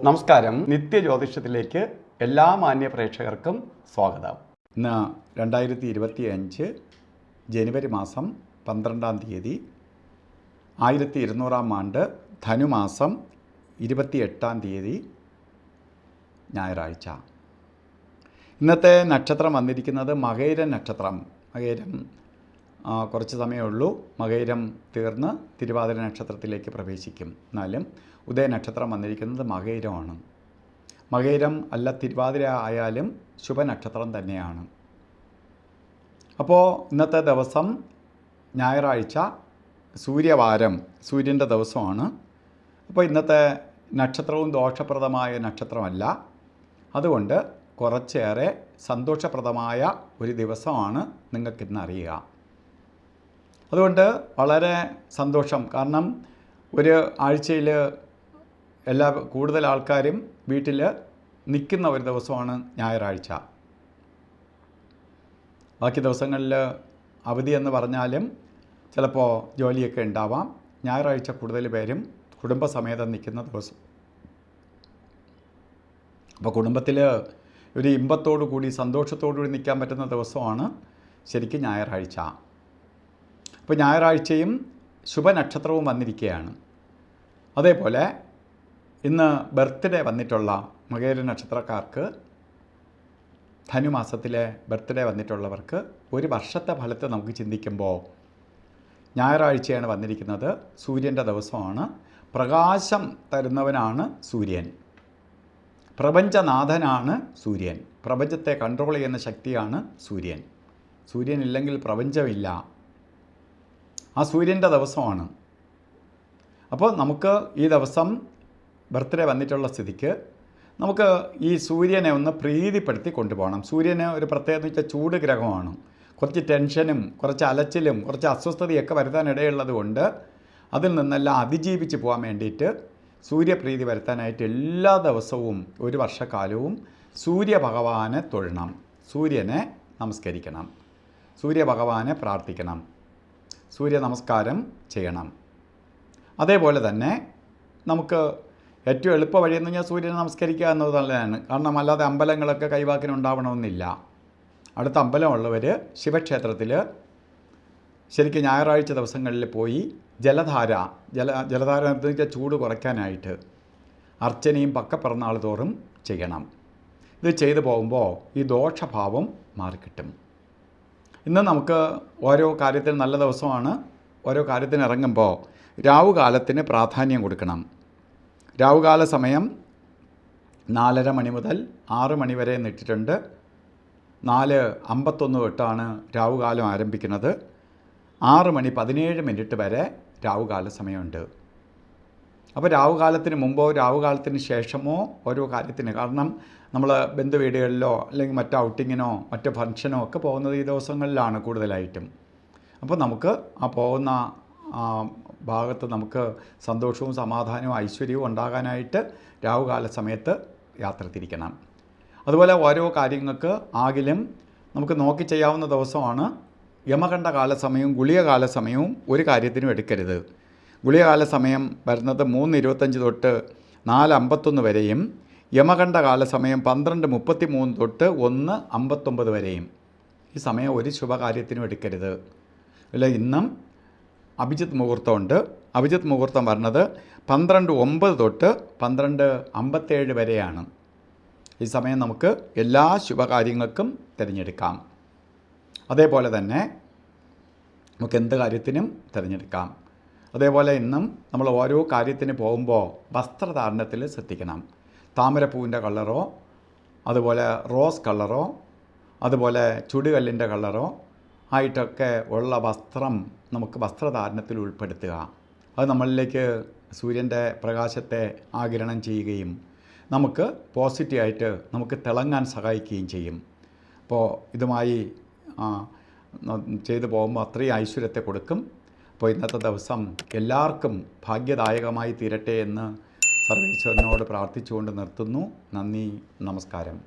നമസ്കാരം. നിത്യജ്യോതിഷത്തിലേക്ക് എല്ലാ മാന്യ പ്രേക്ഷകർക്കും സ്വാഗതം. ഇന്ന് 2025 ജനുവരി മാസം 12-ാം തീയതി 1200-ാം ആണ്ട് ധനുമാസം 28-ാം തീയതി ഞായറാഴ്ച. ഇന്നത്തെ നക്ഷത്രം വന്നിരിക്കുന്നത് മകയിരം നക്ഷത്രം. മകയിരം കുറച്ച് സമയമേ ഉള്ളൂ. മകയിരം തീർന്ന് തിരുവാതിര നക്ഷത്രത്തിലേക്ക് പ്രവേശിക്കും. എന്നാലും ഉദയ നക്ഷത്രം വന്നിരിക്കുന്നത് മകയിരമാണ്. മകയിരം അല്ല തിരുവാതിര ആയാലും ശുഭനക്ഷത്രം തന്നെയാണ്. അപ്പോൾ ഇന്നത്തെ ദിവസം ഞായറാഴ്ച, സൂര്യവാരം, സൂര്യൻ്റെ ദിവസമാണ്. അപ്പോൾ ഇന്നത്തെ നക്ഷത്രവും ദോഷപ്രദമായ നക്ഷത്രമല്ല. അതുകൊണ്ട് കുറച്ചേറെ സന്തോഷപ്രദമായ ഒരു ദിവസമാണ് നിങ്ങൾക്കിന്ന് അറിയുക. അതുകൊണ്ട് വളരെ സന്തോഷം. കാരണം ഒരു ആഴ്ചയിൽ കൂടുതൽ ആൾക്കാരും വീട്ടിൽ നിൽക്കുന്ന ഒരു ദിവസമാണ് ഞായറാഴ്ച. ബാക്കി ദിവസങ്ങളിൽ അവധി എന്ന് പറഞ്ഞാലും ചിലപ്പോൾ ജോലിയൊക്കെ ഉണ്ടാവാം. ഞായറാഴ്ച കൂടുതൽ പേരും കുടുംബസമേതം നിൽക്കുന്ന ദിവസം. അപ്പോൾ കുടുംബത്തിൽ ഒരു ഇമ്പത്തോടു കൂടി സന്തോഷത്തോടു കൂടി നിൽക്കാൻ പറ്റുന്ന ദിവസമാണ് ശരിക്കും ഞായറാഴ്ച. അപ്പോൾ ഞായറാഴ്ചയും ശുഭനക്ഷത്രവും വന്നിരിക്കുകയാണ്. അതേപോലെ ഇന്ന് ബർത്ത്ഡേ വന്നിട്ടുള്ള മകയിര നക്ഷത്രക്കാർക്ക്, ധനുമാസത്തിലെ ബർത്ത്ഡേ വന്നിട്ടുള്ളവർക്ക് ഒരു വർഷത്തെ ഫലത്തെ നമുക്ക് ചിന്തിക്കുമ്പോൾ ഞായറാഴ്ചയാണ് വന്നിരിക്കുന്നത്. സൂര്യൻ്റെ ദിവസമാണ്. പ്രകാശം തരുന്നവനാണ് സൂര്യൻ. പ്രപഞ്ചനാഥനാണ് സൂര്യൻ. പ്രപഞ്ചത്തെ കൺട്രോൾ ചെയ്യുന്ന ശക്തിയാണ് സൂര്യൻ. സൂര്യൻ ഇല്ലെങ്കിൽ പ്രപഞ്ചമില്ല. ആ സൂര്യൻ്റെ ദിവസമാണ്. അപ്പോൾ നമുക്ക് ഈ ദിവസം ബർത്ത്ഡേ വന്നിട്ടുള്ള സ്ഥിതിക്ക് നമുക്ക് ഈ സൂര്യനെ ഒന്ന് പ്രീതിപ്പെടുത്തി കൊണ്ടുപോകണം. സൂര്യന് ഒരു പ്രത്യേകത എന്ന് വെച്ചാൽ ചൂട് ഗ്രഹമാണ്. കുറച്ച് ടെൻഷനും കുറച്ച് അലച്ചിലും കുറച്ച് അസ്വസ്ഥതയൊക്കെ വരുത്താനിടയുള്ളത് കൊണ്ട് അതിൽ നിന്നെല്ലാം അതിജീവിച്ച് പോകാൻ വേണ്ടിയിട്ട് സൂര്യപ്രീതി വരുത്താനായിട്ട് എല്ലാ ദിവസവും ഒരു വർഷക്കാലവും സൂര്യഭഗവാനെ തൊഴണം, സൂര്യനെ നമസ്കരിക്കണം, സൂര്യഭഗവാനെ പ്രാർത്ഥിക്കണം, സൂര്യ നമസ്കാരം ചെയ്യണം. അതേപോലെ തന്നെ നമുക്ക് ഏറ്റവും എളുപ്പ വഴിയെന്ന് പറഞ്ഞാൽ സൂര്യനെ നമസ്കരിക്കുക എന്നത് നല്ലതാണ്. കാരണം അല്ലാതെ അമ്പലങ്ങളൊക്കെ കൈവാക്കിനുണ്ടാവണമെന്നില്ല. അടുത്ത അമ്പലമുള്ളവർ ശിവക്ഷേത്രത്തിൽ ശരിക്കും ഞായറാഴ്ച ദിവസങ്ങളിൽ പോയി ജലധാര എന്ന് വെച്ചാൽ ചൂട് കുറയ്ക്കാനായിട്ട് അർച്ചനയും പക്കപ്പിറന്നാൾ തോറും ചെയ്യണം. ഇത് ചെയ്തു പോകുമ്പോൾ ഈ ദോഷഭാവം മാറിക്കിട്ടും. ഇന്ന് നമുക്ക് ഓരോ കാര്യത്തിന് നല്ല ദിവസമാണ്. ഓരോ കാര്യത്തിന് ഇറങ്ങുമ്പോൾ രാവുകാലത്തിന് പ്രാധാന്യം കൊടുക്കണം. രാവുകാല സമയം 4:30 മണി മുതൽ 6 മണി വരെ നീട്ടിട്ടുണ്ട്. 4:51 തൊട്ടാണ് രാവുകാലം ആരംഭിക്കുന്നത്. 6:17 വരെ രാവുകാല സമയമുണ്ട്. അപ്പോൾ രാവുകാലത്തിന് മുമ്പോ രാവുകാലത്തിന് ശേഷമോ ഓരോ കാര്യത്തിന്, കാരണം നമ്മൾ ബന്ധുവീടുകളിലോ അല്ലെങ്കിൽ മറ്റ് ഔട്ടിങ്ങിനോ മറ്റ് ഫംഗ്ഷനോ ഒക്കെ പോകുന്നത് ഈ ദിവസങ്ങളിലാണ് കൂടുതലായിട്ടും. അപ്പോൾ നമുക്ക് ആ പോകുന്ന ഭാഗത്ത് നമുക്ക് സന്തോഷവും സമാധാനവും ഐശ്വര്യവും ഉണ്ടാകാനായിട്ട് രാവുകാല സമയത്ത് യാത്ര തിരിക്കണം. അതുപോലെ ഓരോ കാര്യങ്ങൾക്ക് ആകിലും നമുക്ക് നോക്കി ചെയ്യാവുന്ന ദിവസമാണ്. യമകണ്ഠ കാലസമയവും ഗുളികകാല സമയവും ഒരു കാര്യത്തിനും എടുക്കരുത്. ഗുളികകാല സമയം വരുന്നത് 3:25 തൊട്ട് 4:51 വരെയും യമകണ്ഠ കാലസമയം 12:33 തൊട്ട് 1:59 വരെയും. ഈ സമയം ഒരു ശുഭകാര്യത്തിനും എടുക്കരുത്. അല്ല, ഇന്നും അഭിജിത്ത് മുഹൂർത്തമുണ്ട്. അഭിജിത്ത് മുഹൂർത്തം വരുന്നത് 12:09 തൊട്ട് 12:57 വരെയാണ്. ഈ സമയം നമുക്ക് എല്ലാ ശുഭകാര്യങ്ങൾക്കും തിരഞ്ഞെടുക്കാം. അതേപോലെ തന്നെ നമുക്ക് എന്ത് കാര്യത്തിനും തിരഞ്ഞെടുക്കാം. അതേപോലെ ഇന്നും നമ്മൾ ഓരോ കാര്യത്തിന് പോകുമ്പോൾ വസ്ത്രധാരണത്തിൽ ശ്രദ്ധിക്കണം. താമരപ്പൂവിൻ്റെ കളറോ അതുപോലെ റോസ് കളറോ അതുപോലെ ചുടുകല്ലിൻ്റെ കളറോ ആയിട്ടൊക്കെ ഉള്ള വസ്ത്രം നമുക്ക് വസ്ത്രധാരണത്തിൽ ഉൾപ്പെടുത്തുക. അത് നമ്മളിലേക്ക് സൂര്യൻ്റെ പ്രകാശത്തെ ആഗിരണം ചെയ്യുകയും നമുക്ക് പോസിറ്റീവായിട്ട് നമുക്ക് തിളങ്ങാൻ സഹായിക്കുകയും ചെയ്യും. അപ്പോൾ ഇതുമായി ചെയ്തു പോകുമ്പോൾ അത്രയും ഐശ്വര്യത്തെ കൊടുക്കും. അപ്പോൾ ഇന്നത്തെ ദിവസം എല്ലാവർക്കും ഭാഗ്യദായകമായി തീരട്ടെ എന്ന് സർവേശ്വരനോട് പ്രാർത്ഥിച്ചുകൊണ്ട് നിർത്തുന്നു. നന്ദി, നമസ്കാരം.